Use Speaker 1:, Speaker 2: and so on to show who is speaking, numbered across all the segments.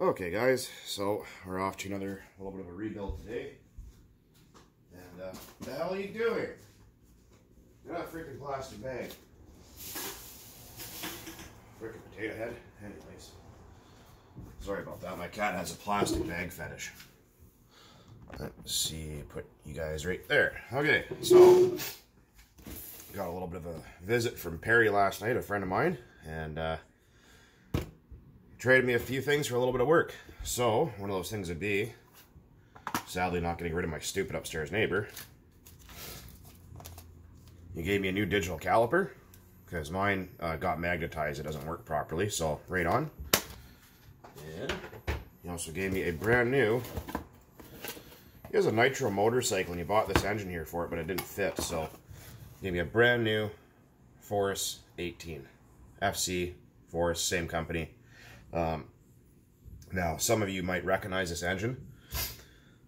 Speaker 1: Okay guys, so we're off to another little bit of a rebuild today. And what the hell are you doing? Get out of freaking plastic bag. Freaking potato head. Anyways. Sorry about that, my cat has a plastic bag fetish. Let's see, put you guys right there. Okay, so got a little bit of a visit from Perry last night, a friend of mine, and traded me a few things for a little bit of work. So, one of those things would be, sadly not getting rid of my stupid upstairs neighbor. He gave me a new digital caliper, because mine got magnetized, it doesn't work properly, so right on. And he also gave me a brand new, he has a nitro motorcycle and he bought this engine here for it, but it didn't fit, so he gave me a brand new Force 18. FC, Force, same company. Now, some of you might recognize this engine.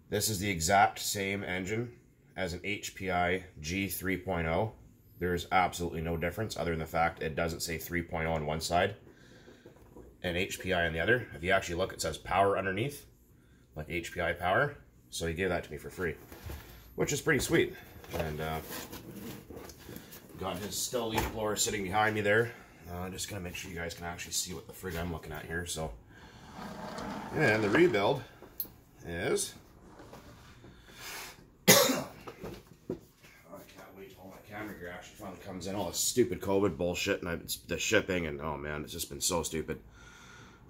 Speaker 1: This is the exact same engine as an HPI G3.0. There's absolutely no difference other than the fact it doesn't say 3.0 on one side and HPI on the other. If you actually look, it says power underneath, like HPI power. So he gave that to me for free, which is pretty sweet. And got his still leaf blower sitting behind me there. I'm just going to make sure you guys can actually see what the frig I'm looking at here. So, and the rebuild is... oh, I can't wait till my camera gear actually finally comes in. All this stupid COVID bullshit and it's the shipping and oh man, it's just been so stupid.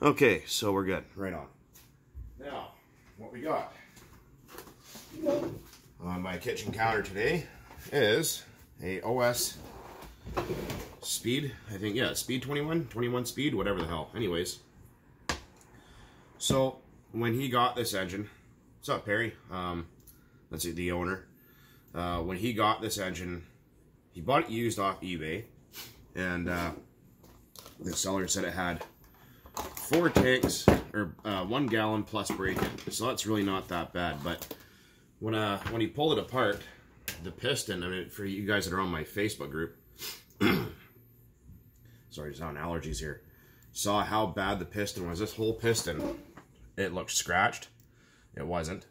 Speaker 1: Okay, so we're good. Right on. Now, what we got on my kitchen counter today is a OS Speed, I think, yeah, Speed 21 Speed, whatever the hell. Anyways, so when he got this engine, what's up, Perry? That's the owner. When he got this engine, he bought it used off eBay, and the seller said it had 4 tanks, or 1 gallon plus break-in, so that's really not that bad. But when he pulled it apart, the piston, I mean, for you guys that are on my Facebook group, sorry, just on allergies here, saw how bad the piston was. This whole piston, it looked scratched. It wasn't.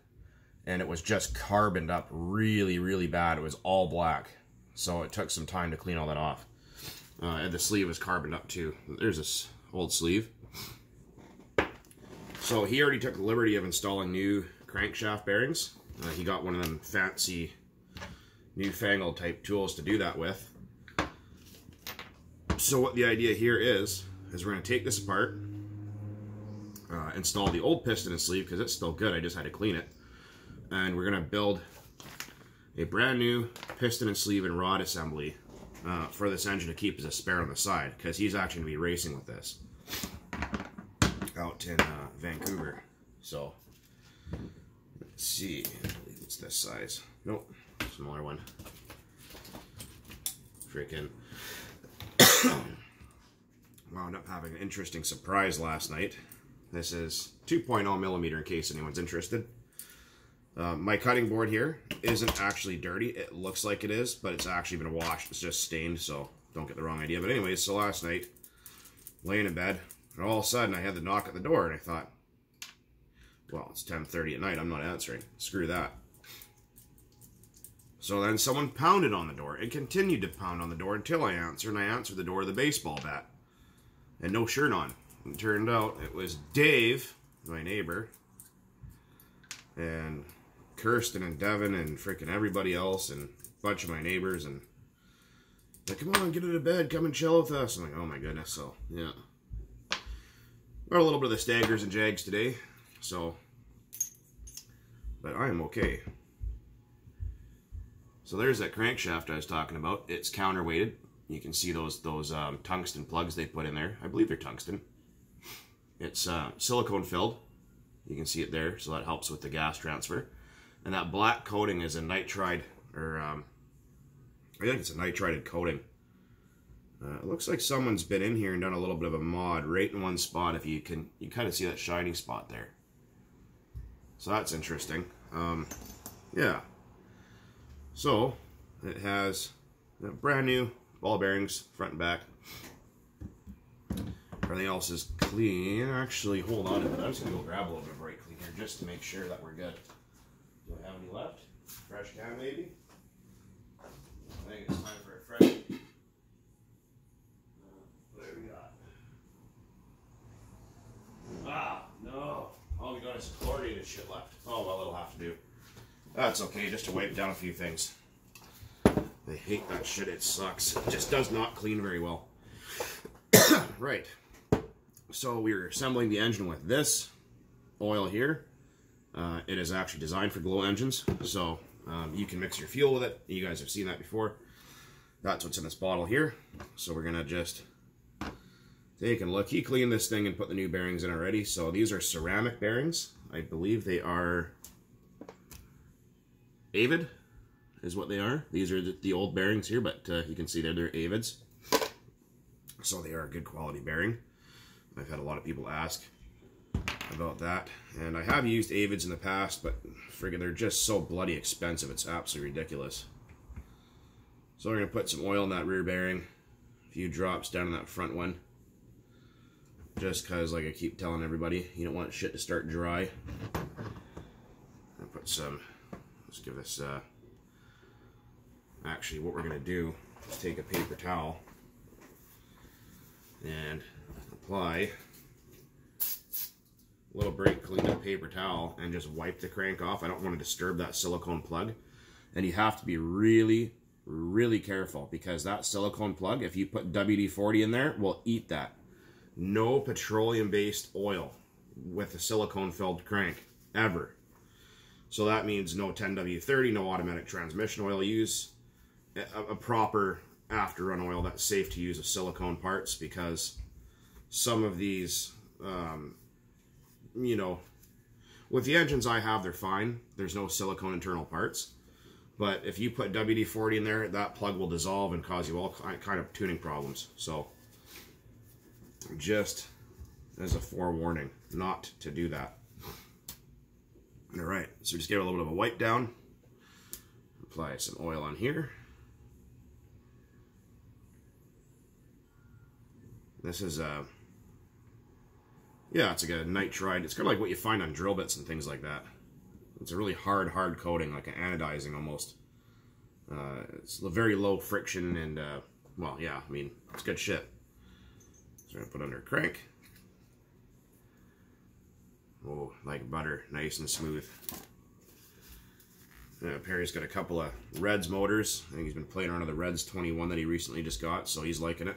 Speaker 1: And it was just carboned up really, really bad. It was all black. So it took some time to clean all that off. And the sleeve was carboned up too. There's this old sleeve. So he already took the liberty of installing new crankshaft bearings. He got one of them fancy, newfangled type tools to do that with. So what the idea here is we're going to take this apart, install the old piston and sleeve because it's still good, I just had to clean it, and we're going to build a brand new piston and sleeve and rod assembly for this engine to keep as a spare on the side, because he's actually going to be racing with this out in Vancouver. So let's see, I believe it's this size. Nope, smaller one. Freaking wound up having an interesting surprise last night. This is 2.0 millimeter in case anyone's interested. My cutting board here isn't actually dirty. It looks like it is, but it's actually been washed. It's just stained, so don't get the wrong idea. But anyways, so last night, laying in bed, and all of a sudden I had the knock at the door, and I thought, well, it's 10:30 at night, I'm not answering. Screw that. So then someone pounded on the door and continued to pound on the door until I answered, and I answered the door with a baseball bat and no shirt on. And it turned out it was Dave, my neighbor, and Kirsten and Devin and freaking everybody else and a bunch of my neighbors, and like, come on, get into bed, come and chill with us. I'm like, oh my goodness. So yeah, got a little bit of the staggers and jags today, so, but I am okay. So there's that crankshaft I was talking about. It's counterweighted. You can see those tungsten plugs they put in there. I believe they're tungsten. It's silicone filled. You can see it there, so that helps with the gas transfer. And that black coating is a nitride, or I think it's a nitrided coating. It looks like someone's been in here and done a little bit of a mod right in one spot. If you can, you kind of see that shiny spot there. So that's interesting. Yeah. So, it has brand new ball bearings, front and back. Everything else is clean. Actually, hold on a minute. I'm just going to go grab a little bit of brake cleaner just to make sure that we're good. Do I have any left? Fresh can, maybe? I think it's time for a fresh. What do we got? Ah, no. All we got is some chlorinated shit left. Oh, well, it'll have to do. That's okay, just to wipe down a few things. I hate that shit. It sucks. It just does not clean very well. Right. So we're assembling the engine with this oil here. It is actually designed for glow engines, so you can mix your fuel with it. You guys have seen that before. That's what's in this bottle here. So we're gonna just take a look. He cleaned this thing and put the new bearings in already. So these are ceramic bearings. I believe they are Avid is what they are. These are the old bearings here, but you can see they're Avids. So they are a good quality bearing. I've had a lot of people ask about that. And I have used Avids in the past, but friggin' they're just so bloody expensive. It's absolutely ridiculous. So we're going to put some oil in that rear bearing. A few drops down in that front one. Just because, like I keep telling everybody, you don't want shit to start dry. I'll put some, let's give this, actually what we're going to do is take a paper towel and apply a little brake clean to the paper towel and just wipe the crank off. I don't want to disturb that silicone plug. And you have to be really, really careful, because that silicone plug, if you put WD-40 in there, will eat that. No petroleum-based oil with a silicone-filled crank, ever. So that means no 10W30, no automatic transmission oil use, a proper after-run oil that's safe to use with silicone parts, because some of these, you know, with the engines I have, they're fine. There's no silicone internal parts. But if you put WD-40 in there, that plug will dissolve and cause you all kind of tuning problems. So just as a forewarning, not to do that. All right, so just give it a little bit of a wipe down. Apply some oil on here. This is yeah, it's like a nitride. It's kind of like what you find on drill bits and things like that. It's a really hard coating, like an anodizing almost. It's a very low friction and, well, yeah, I mean, it's good shit. So I'm going to put under crank. Oh, like butter, nice and smooth. Perry's got a couple of Reds motors. I think he's been playing around with the Reds 21 that he recently just got, so he's liking it.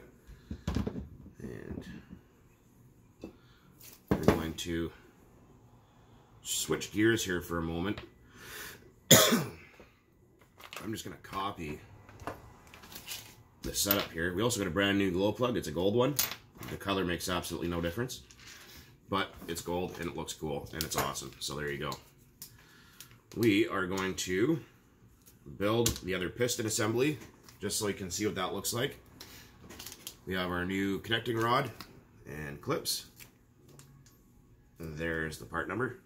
Speaker 1: And we're going to switch gears here for a moment. I'm just going to copy the setup here. We also got a brand new glow plug. It's a gold one. The color makes absolutely no difference, but it's gold and it looks cool and it's awesome. So there you go. We are going to build the other piston assembly just so you can see what that looks like. We have our new connecting rod and clips. And there's the part number.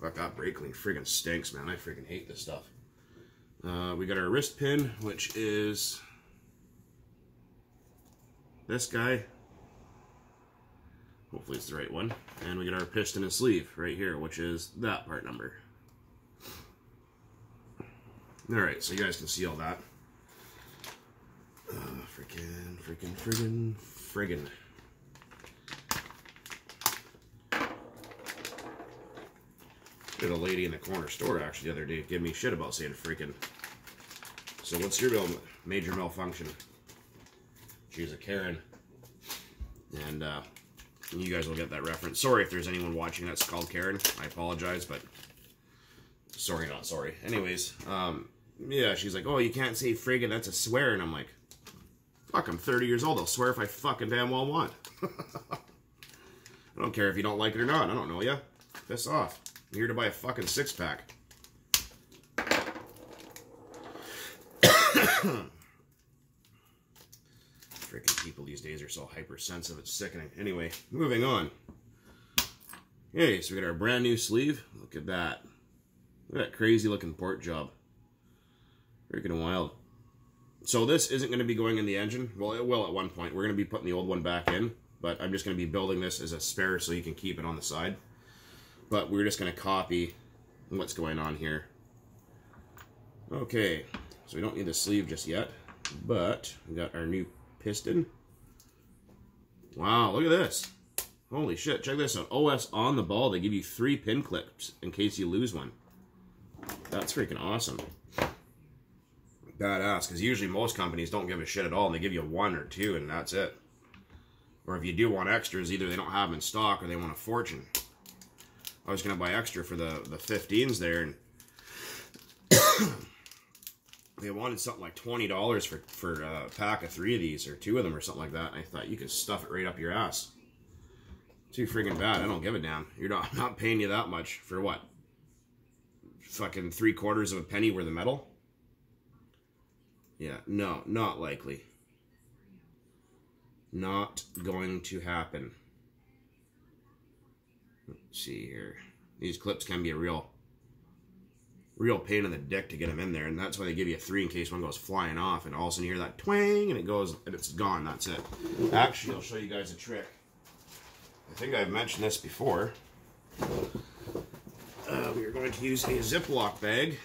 Speaker 1: Fuck, that brake clean friggin' stinks, man. I friggin' hate this stuff. We got our wrist pin, which is this guy. Hopefully it's the right one. And we got our piston and sleeve right here, which is that part number. Alright, so you guys can see all that. Friggin'. There's a lady in the corner store actually the other day give me shit about saying freaking. So what's your major malfunction? She's a Karen. And you guys will get that reference. Sorry if there's anyone watching that's called Karen. I apologize, but sorry, not sorry. Anyways, yeah, she's like, oh, you can't say friggin', that's a swear. And I'm like, fuck, I'm 30 years old. I'll swear if I fucking damn well want. I don't care if you don't like it or not. I don't know ya. Piss off. I'm here to buy a fucking six-pack. Freaking people these days are so hypersensitive, it's sickening. Anyway, moving on. Okay, so we got our brand new sleeve. Look at that. Look at that crazy looking port job. Freaking wild. So this isn't going to be going in the engine. Well, it will at one point. We're going to be putting the old one back in, but I'm just going to be building this as a spare so you can keep it on the side. But we're just going to copy what's going on here. Okay, so we don't need the sleeve just yet, but we got our new piston. Wow, look at this. Holy shit, check this out. OS on the ball, they give you 3 pin clips in case you lose one. That's freaking awesome. Badass, because usually most companies don't give a shit at all, and they give you 1 or 2, and that's it. Or if you do want extras, either they don't have them in stock or they want a fortune. I was going to buy extra for the 15s there, and they wanted something like $20 for a pack of 3 of these, or 2 of them or something like that. And I thought, you could stuff it right up your ass. Too freaking bad. I don't give a damn. I'm not paying you that much for what? Fucking 3/4 of a penny worth of metal? Yeah, no, not likely. Not going to happen. Let's see here. These clips can be a real pain in the dick to get them in there, and that's why they give you a 3 in case one goes flying off, and all of a sudden you hear that twang, and it goes, and it's gone. That's it. Actually, I'll show you guys a trick. I think I've mentioned this before. We are going to use a Ziploc bag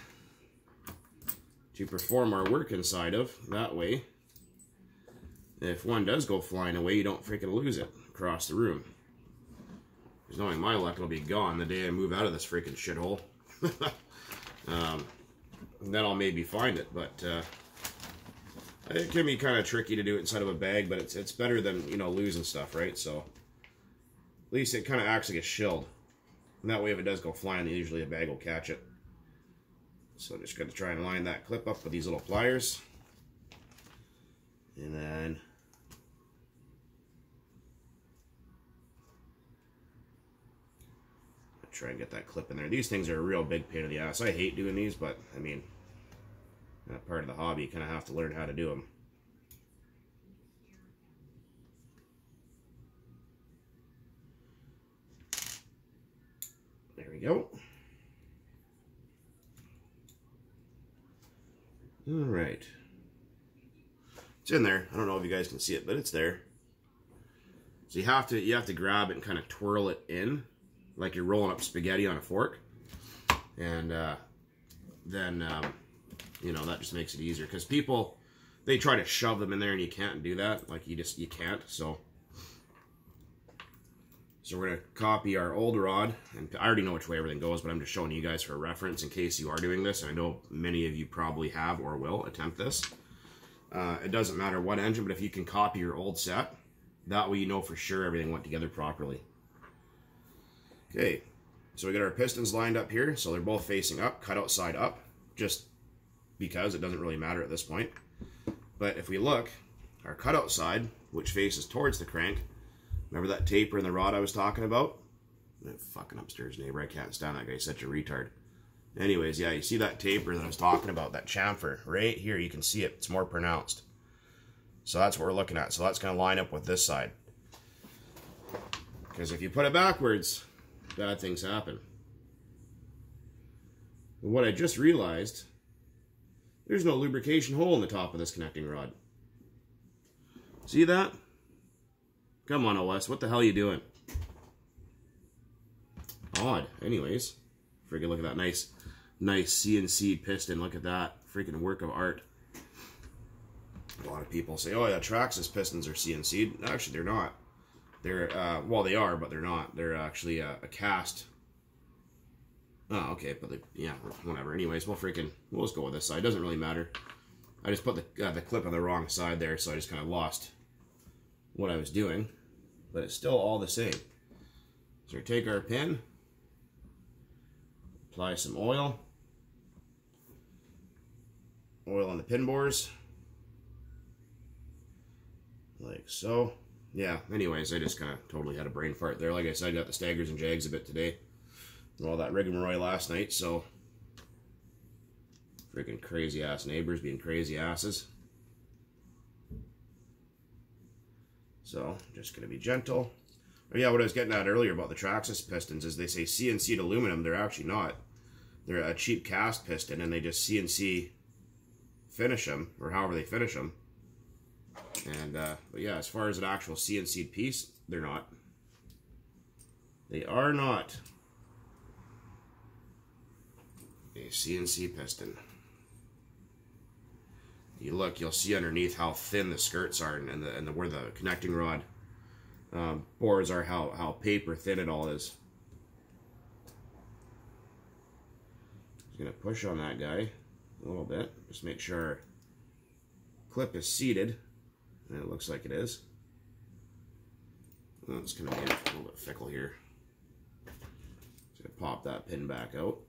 Speaker 1: to perform our work inside of. That way, if one does go flying away, you don't freaking lose it across the room. Because knowing my luck, it'll be gone the day I move out of this freaking shithole. Then I'll maybe find it, but it can be kind of tricky to do it inside of a bag, but it's better than, you know, losing stuff, right? So at least it kind of acts like a shield. And that way, if it does go flying, usually a bag will catch it. So I'm just going to try and line that clip up with these little pliers. And then try and get that clip in there. These things are a real big pain in the ass. I hate doing these, but I mean, that part of the hobby, you kind of have to learn how to do them. There we go. All right. It's in there. I don't know if you guys can see it, but it's there. So you have to grab it and kind of twirl it in, like you're rolling up spaghetti on a fork, and then you know, that just makes it easier, because people, they try to shove them in there and you can't do that. Like, you can't. So we're gonna copy our old rod, and I already know which way everything goes, but I'm just showing you guys for reference in case you are doing this. And I know many of you probably have or will attempt this. It doesn't matter what engine, but if you can copy your old set, that way you know for sure everything went together properly. Okay, so we got our pistons lined up here, so they're both facing up, cutout side up, just because it doesn't really matter at this point. But if we look, our cutout side, which faces towards the crank, remember that taper in the rod I was talking about? That fucking upstairs neighbor, I can't stand that guy, he's such a retard. Anyways, yeah, you see that taper that I was talking about, that chamfer, right here, you can see it, it's more pronounced. So that's what we're looking at, so that's going to line up with this side. Because if you put it backwards, bad things happen. But what I just realized, there's no lubrication hole in the top of this connecting rod. See that? Come on, OS, what the hell are you doing? Odd. Anyways, freaking look at that nice CNC piston. Look at that freaking work of art. A lot of people say, oh yeah, Traxxas pistons are CNC'd. Actually, they're not. They're, well, they are, but they're not. They're actually a cast. Oh, okay, but they, yeah, whatever. Anyways, we'll just go with this side. It doesn't really matter. I just put the clip on the wrong side there, so I just kind of lost what I was doing. But it's still all the same. So we take our pin, apply some oil on the pin bores, like so. Yeah, anyways, I just kind of totally had a brain fart there. Like I said, I got the staggers and jags a bit today. All that rigmarole last night, so freaking crazy ass neighbors being crazy asses. So, just going to be gentle. Oh yeah, what I was getting at earlier about the Traxxas pistons is they say CNC'd aluminum. They're actually not. They're a cheap cast piston, and they just CNC finish them, or however they finish them. And but yeah, as far as an actual CNC piece, they're not. They are not a CNC piston. You look, you'll see underneath how thin the skirts are, and where the connecting rod bores are, how paper thin it all is. Just gonna push on that guy a little bit, just make sure our clip is seated, and it looks like it is. Well, it's gonna be a little bit fickle here. Just gonna pop that pin back out.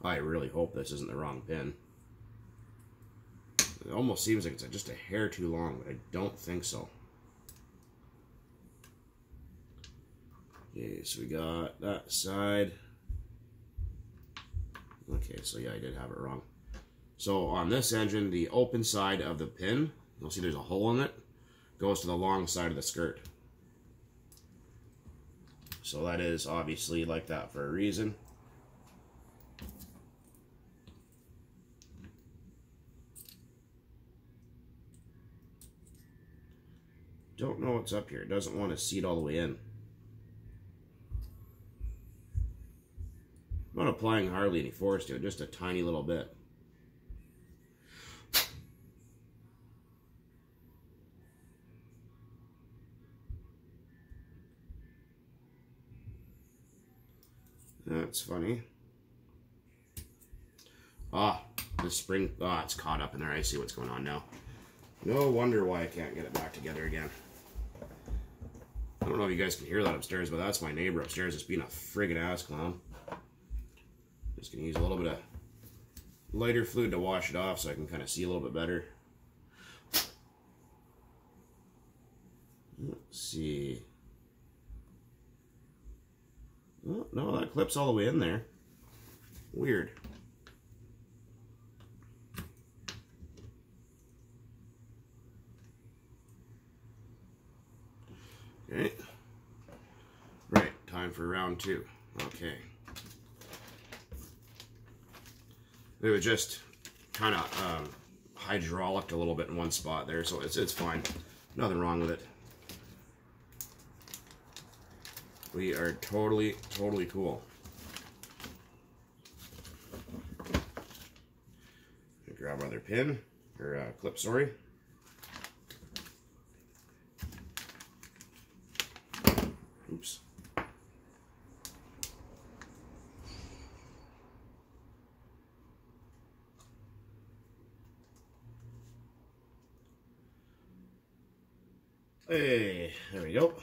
Speaker 1: I really hope this isn't the wrong pin. It almost seems like it's just a hair too long, but I don't think so. Okay, so we got that side. Okay, so yeah, I did have it wrong. So on this engine, the open side of the pin, you'll see there's a hole in it, goes to the long side of the skirt. So that is obviously like that for a reason. Don't know what's up here. It doesn't want to seat all the way in. I'm not applying hardly any force to it, just a tiny little bit. That's funny. Ah, the spring, it's caught up in there. I see what's going on now. No wonder why I can't get it back together again. I don't know if you guys can hear that upstairs, but that's my neighbor upstairs just being a friggin' ass clown. Just gonna use a little bit of lighter fluid to wash it off so I can kind of see a little bit better. Let's see. Oh, no, that clips all the way in there. Weird. Okay. Right, time for round two. Okay. It was just kind of hydraulic a little bit in one spot there, so it's fine. Nothing wrong with it. We are totally cool. Grab our other pin, or clip, sorry. Oops. Hey, there we go.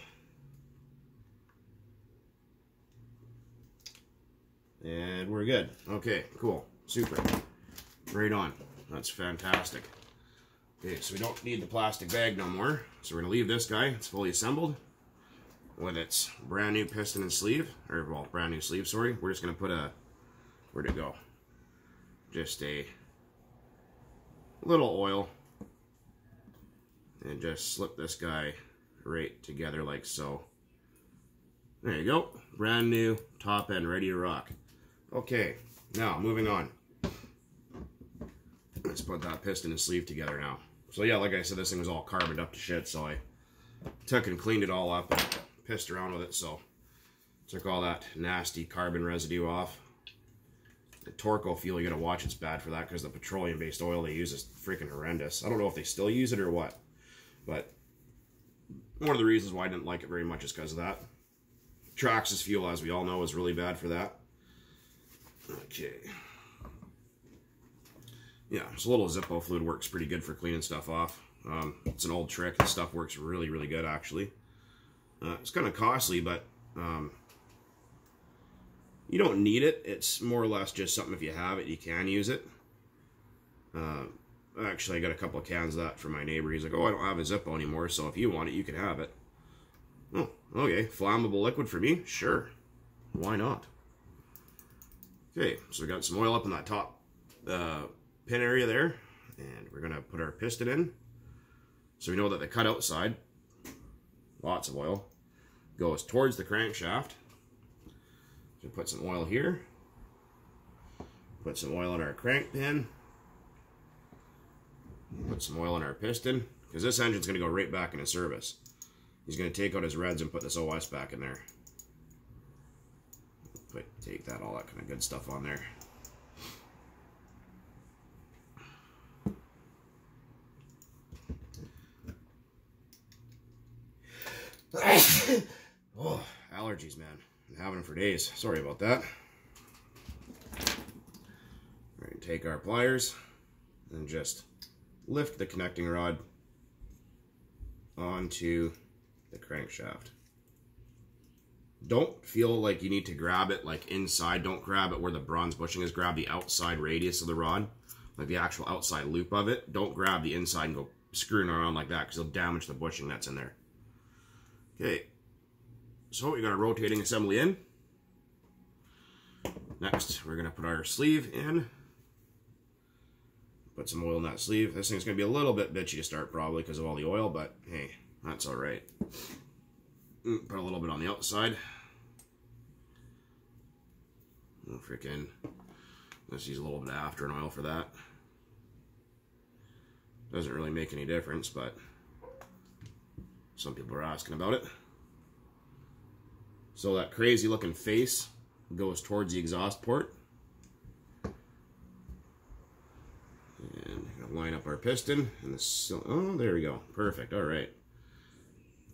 Speaker 1: And we're good. Okay, cool. Super. Right on. That's fantastic. Okay, so we don't need the plastic bag no more. So we're going to leave this guy. It's fully assembled with its brand new piston and sleeve. Or, well, brand new sleeve, sorry. We're just going to put a... Where'd it go? Just a little oil. And just slip this guy right together like so. There you go. Brand new top end, ready to rock. Okay, now moving on. Let's put that piston and sleeve together now. So yeah, like I said, this thing was all carboned up to shit, so I took and cleaned it all up and pissed around with it, so took all that nasty carbon residue off. The Torco fuel, you gotta watch, it's bad for that because the petroleum-based oil they use is freaking horrendous. I don't know if they still use it or what, but one of the reasons why I didn't like it very much is because of that. Traxxas fuel, as we all know, is really bad for that. Okay. Yeah, so a little Zippo fluid works pretty good for cleaning stuff off. It's an old trick. This stuff works really, really good, actually. It's kind of costly, but you don't need it. It's more or less just something if you have it, you can use it. Actually, I got a couple of cans of that from my neighbor. He's like, oh, I don't have a Zippo anymore, so if you want it, you can have it. Oh, okay. Flammable liquid for me? Sure. Why not? Okay, so we got some oil up in that top pin area there, and we're going to put our piston in. So we know that the cutout side, lots of oil, goes towards the crankshaft. So put some oil here. Put some oil in our crank pin. Put some oil in our piston, because this engine's going to go right back into service. He's going to take out his reds and put this OS back in there. Take that, all that kind of good stuff on there. Oh, allergies, man. I'm having them for days. Sorry about that. We're going to take our pliers and just lift the connecting rod onto the crankshaft. Don't feel like you need to grab it like inside. Don't grab it where the bronze bushing is. Grab the outside radius of the rod, like the actual outside loop of it. Don't grab the inside and go screwing around like that, because you'll damage the bushing that's in there. Okay, so we got our rotating assembly in. Next, we're going to put our sleeve in. Put some oil in that sleeve. This thing's going to be a little bit bitchy to start probably because of all the oil, but hey, that's all right. Put a little bit on the outside. Oh, freaking, let's use a little bit of after and oil for that. Doesn't really make any difference, but some people are asking about it. So that crazy looking face goes towards the exhaust port. And line up our piston and the, oh, there we go. Perfect. All right.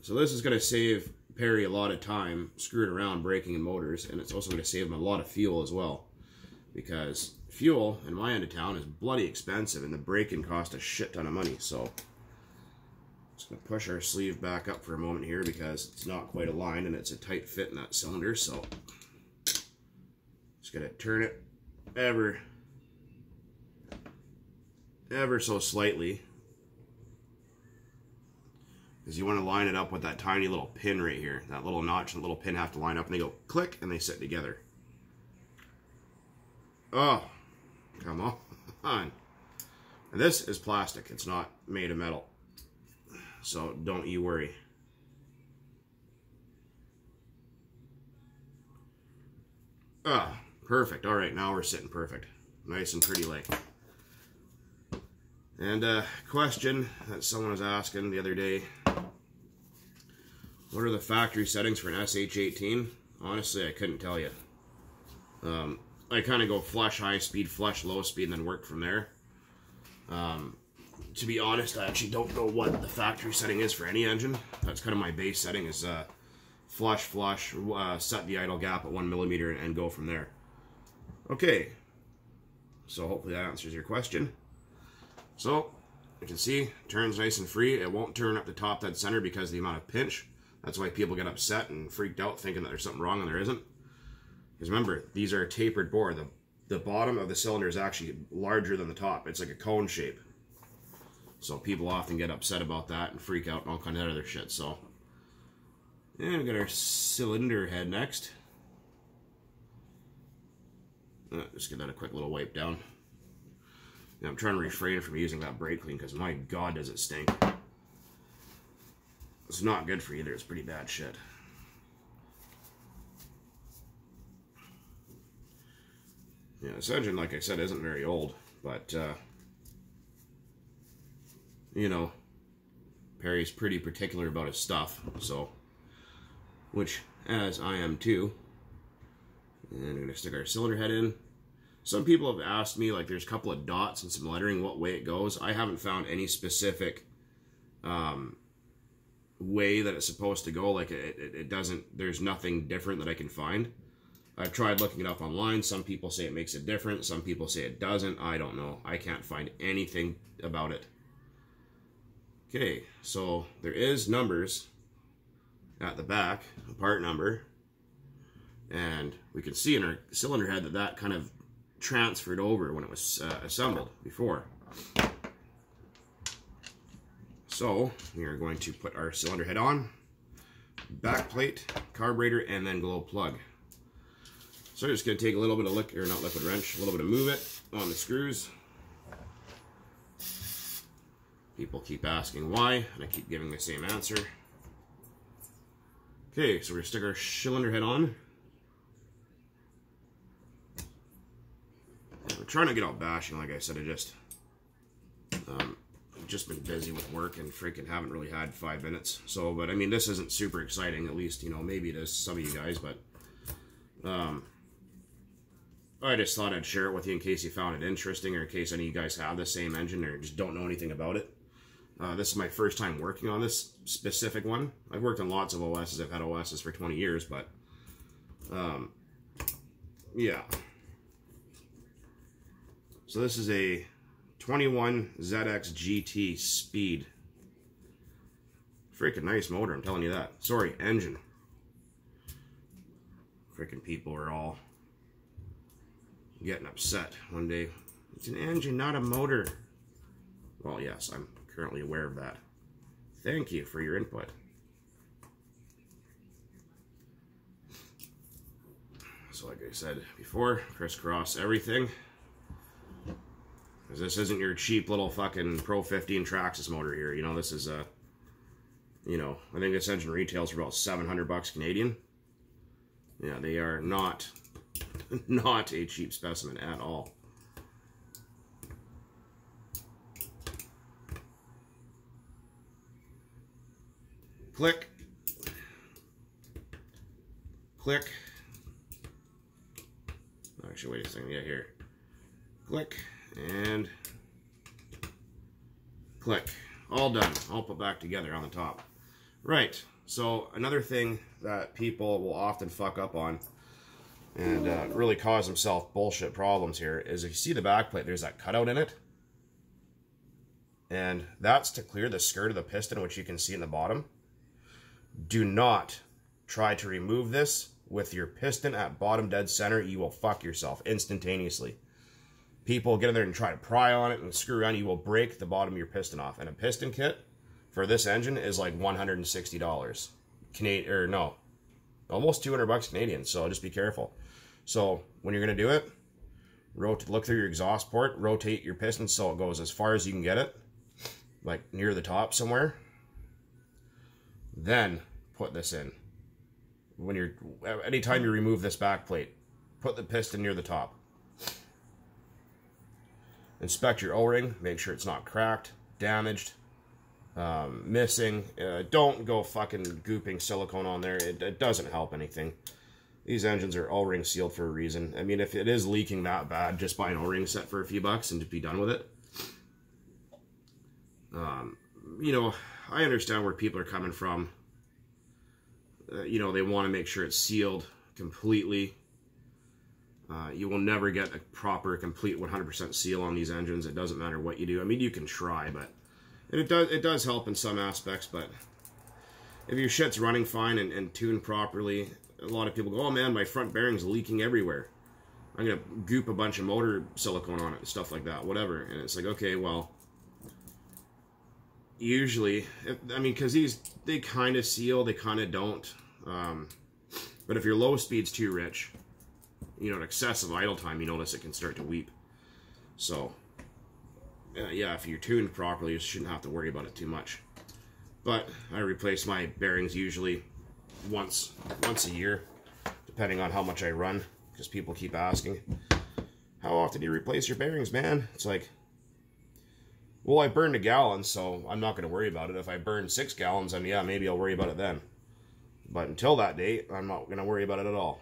Speaker 1: So this is going to save Perry a lot of time screwing around braking and motors, and it's also going to save him a lot of fuel as well, because fuel in my end of town is bloody expensive and the braking costs a shit ton of money. So just going to push our sleeve back up for a moment here because it's not quite aligned and it's a tight fit in that cylinder. So just going to turn it ever so slightly, because you want to line it up with that tiny little pin right here. That little notch and the little pin have to line up, and they go click and they sit together. Oh, come on. And this is plastic. It's not made of metal. So don't you worry. Ah, perfect. All right, now we're sitting perfect. Nice and pretty like. And a question that someone was asking the other day, what are the factory settings for an SH18? Honestly, I couldn't tell you. I kind of go flush high speed, flush low speed, and then work from there. To be honest, I actually don't know what the factory setting is for any engine. That's kind of my base setting, is flush, set the idle gap at 1 millimeter and go from there. Okay, so hopefully that answers your question. So, you can see, it turns nice and free. It won't turn up the top dead center because of the amount of pinch. That's why people get upset and freaked out thinking that there's something wrong and there isn't. Because remember, these are a tapered bore. The bottom of the cylinder is actually larger than the top. It's like a cone shape. So people often get upset about that and freak out and all kinds of other shit. So, and we got our cylinder head next. Just give that a quick little wipe down. Yeah, I'm trying to refrain from using that brake clean because my god does it stink. It's not good for either. It's pretty bad shit. Yeah, this engine, like I said, isn't very old, but you know, Perry's pretty particular about his stuff, so, which, as I am too. And we're going to stick our cylinder head in. Some people have asked me, like, there's a couple of dots and some lettering, what way it goes. I haven't found any specific way that it's supposed to go. Like, it doesn't, there's nothing different that I can find. I've tried looking it up online. Some people say it makes it different. Some people say it doesn't. I don't know. I can't find anything about it. Okay, so there is numbers at the back, a part number. And we can see in our cylinder head that that kind of transferred over when it was assembled before. So we are going to put our cylinder head on, back plate, carburetor, and then glow plug. So I'm just going to take a little bit of liquid wrench, a little bit of move it on the screws. People keep asking why, and I keep giving the same answer. Okay, so we're going to stick our cylinder head on. trying to get out bashing, like I said. I just been busy with work and freaking haven't really had 5 minutes. So, but I mean, this isn't super exciting, at least, you know, maybe it is some of you guys, but I just thought I'd share it with you in case you found it interesting, or in case any of you guys have the same engine or just don't know anything about it. This is my first time working on this specific one. I've worked on lots of OSs. I've had OSs for 20 years, but yeah. So this is a 21 ZX GT Speed. Freaking nice motor, I'm telling you that. Sorry, engine. Freaking people are all getting upset one day. It's an engine, not a motor. Well, yes, I'm currently aware of that. Thank you for your input. So like I said before, crisscross everything. Because this isn't your cheap little fucking Pro 15 Traxxas motor here. You know, this is a, you know, I think this engine retails for about 700 bucks Canadian. Yeah, they are not a cheap specimen at all. Click. Click. Actually, wait a second. Yeah, here. Click and click. All done. All put back together on the top. Right. So another thing that people will often fuck up on and really cause themselves bullshit problems here is, if you see the back plate, there's that cutout in it. And that's to clear the skirt of the piston, which you can see in the bottom. Do not try to remove this with your piston at bottom dead center. You will fuck yourself instantaneously. People get in there and try to pry on it and screw around. You will break the bottom of your piston off. And a piston kit for this engine is like $160 Canadian, or no, almost 200 bucks Canadian. So just be careful. So when you're going to do it, look through your exhaust port, rotate your piston so it goes as far as you can get it, like near the top somewhere. Then put this in. Anytime you remove this back plate, put the piston near the top. Inspect your O-ring, make sure it's not cracked, damaged, missing. Don't go fucking gooping silicone on there. It doesn't help anything. These engines are O-ring sealed for a reason. I mean, if it is leaking that bad, just buy an O-ring set for a few bucks and just be done with it. You know, I understand where people are coming from. You know, they want to make sure it's sealed completely. You will never get a proper, complete 100% seal on these engines. It doesn't matter what you do. I mean, you can try, but it does help in some aspects. But if your shit's running fine and tuned properly, a lot of people go, "Oh man, my front bearing's leaking everywhere. I'm gonna goop a bunch of motor silicone on it and stuff like that, whatever." And it's like, okay, well, usually, I mean, because they kind of seal, they kind of don't. But if your low speed's too rich, you know, at excessive idle time, you notice it can start to weep. So, yeah, if you're tuned properly, you shouldn't have to worry about it too much. But I replace my bearings usually once a year, depending on how much I run, because people keep asking, "How often do you replace your bearings, man?" It's like, well, I burned a gallon, so I'm not going to worry about it. If I burn 6 gallons, then yeah, maybe I'll worry about it then. But until that date, I'm not going to worry about it at all.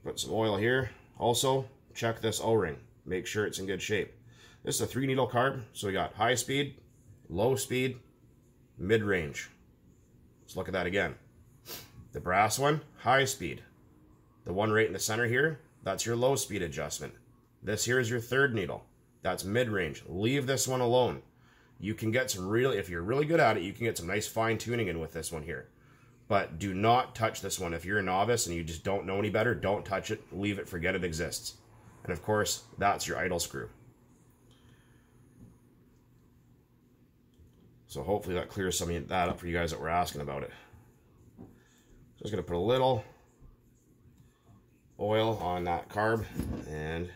Speaker 1: Put some oil here. Also, check this O-ring. Make sure it's in good shape. This is a 3-needle carb, so we got high speed, low speed, mid-range. Let's look at that again. The brass one, high speed. The one right in the center here, that's your low speed adjustment. This here is your 3rd needle. That's mid-range. Leave this one alone. You can get some really, if you're really good at it, you can get some nice fine tuning in with this one here. But do not touch this one. If you're a novice and you just don't know any better, don't touch it. Leave it, forget it exists. And of course, that's your idle screw. So hopefully that clears some of that up for you guys that were asking about it. So I'm just going to put a little oil on that carb, and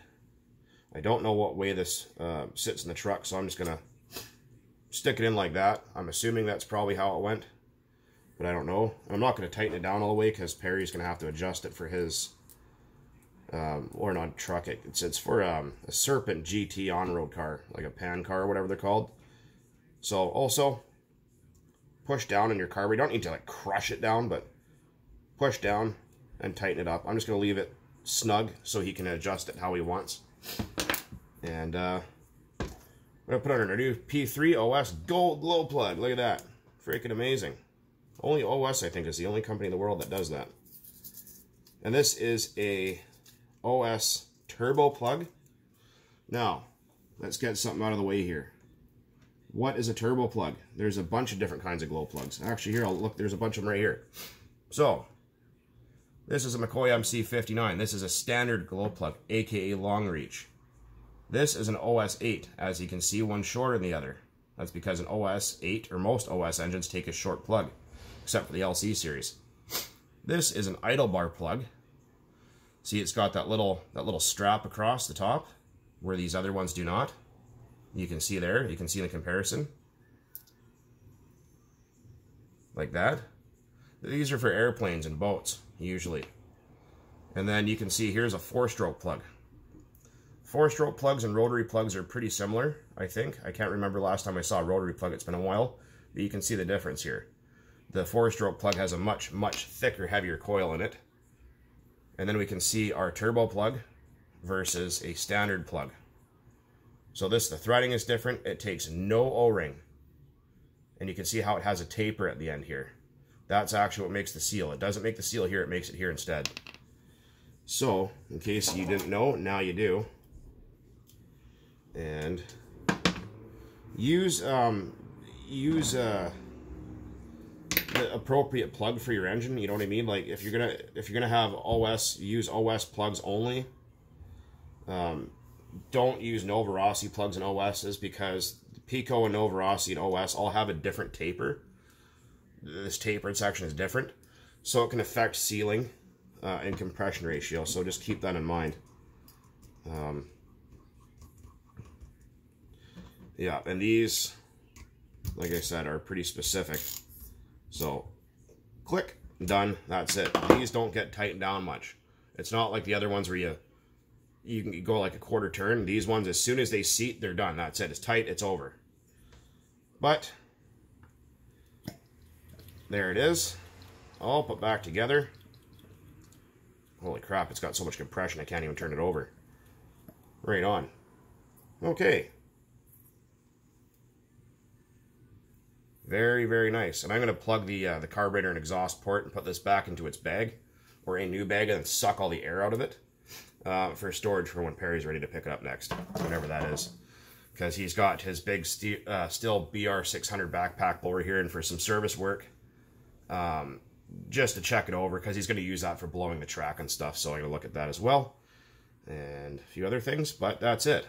Speaker 1: I don't know what way this sits in the truck, so I'm just going to stick it in like that. I'm assuming that's probably how it went, but I don't know. I'm not going to tighten it down all the way because Perry's going to have to adjust it for his or not a truck. It's for a Serpent GT on-road car, like a pan car or whatever they're called. So also push down in your carburetor. You don't need to like crush it down, but push down and tighten it up. I'm just going to leave it snug so he can adjust it how he wants. And I'm going to put on our new P3 OS gold glow plug. Look at that. Freaking amazing. Only OS, I think, is the only company in the world that does that. And this is a OS turbo plug. Now, let's get something out of the way here. What is a turbo plug? There's a bunch of different kinds of glow plugs. Actually, here, look, there's a bunch of them right here. So, this is a McCoy MC59. This is a standard glow plug, aka long reach. This is an OS 8. As you can see, one shorter than the other. That's because an OS 8, or most OS engines, take a short plug, except for the LC series. This is an idle bar plug. See, it's got that little strap across the top, where these other ones do not. You can see there, you can see the comparison. Like that. These are for airplanes and boats, usually. And then you can see here's a 4-stroke plug. 4-stroke plugs and rotary plugs are pretty similar, I think. I can't remember last time I saw a rotary plug, it's been a while. But you can see the difference here. The 4-stroke plug has a much, much thicker, heavier coil in it. And then we can see our turbo plug versus a standard plug. So the threading is different. It takes no O-ring. And you can see how it has a taper at the end here. That's actually what makes the seal. It doesn't make the seal here, it makes it here instead. So, in case you didn't know, now you do. And use the appropriate plug for your engine. You know what I mean? Like if you're gonna have OS, use OS plugs only. Don't use Novarossi plugs and OSs, because Pico and Novarossi and OS all have a different taper. This tapered section is different, so it can affect sealing and compression ratio. So just keep that in mind. Yeah, and these, like I said, are pretty specific. So, click, done, that's it. These don't get tightened down much. It's not like the other ones where you can go like a quarter turn. These ones, as soon as they seat, they're done. That's it. It's tight, it's over. But, there it is. All put back together. Holy crap, it's got so much compression I can't even turn it over. Right on. Okay. Very, very nice. And I'm going to plug the carburetor and exhaust port and put this back into its bag, or a new bag, and then suck all the air out of it for storage for when Perry's ready to pick it up next, whenever that is. Because he's got his big Stihl BR600 backpack blower here in for some service work, just to check it over, because he's going to use that for blowing the track and stuff, so I'm going to look at that as well. And a few other things, but that's it.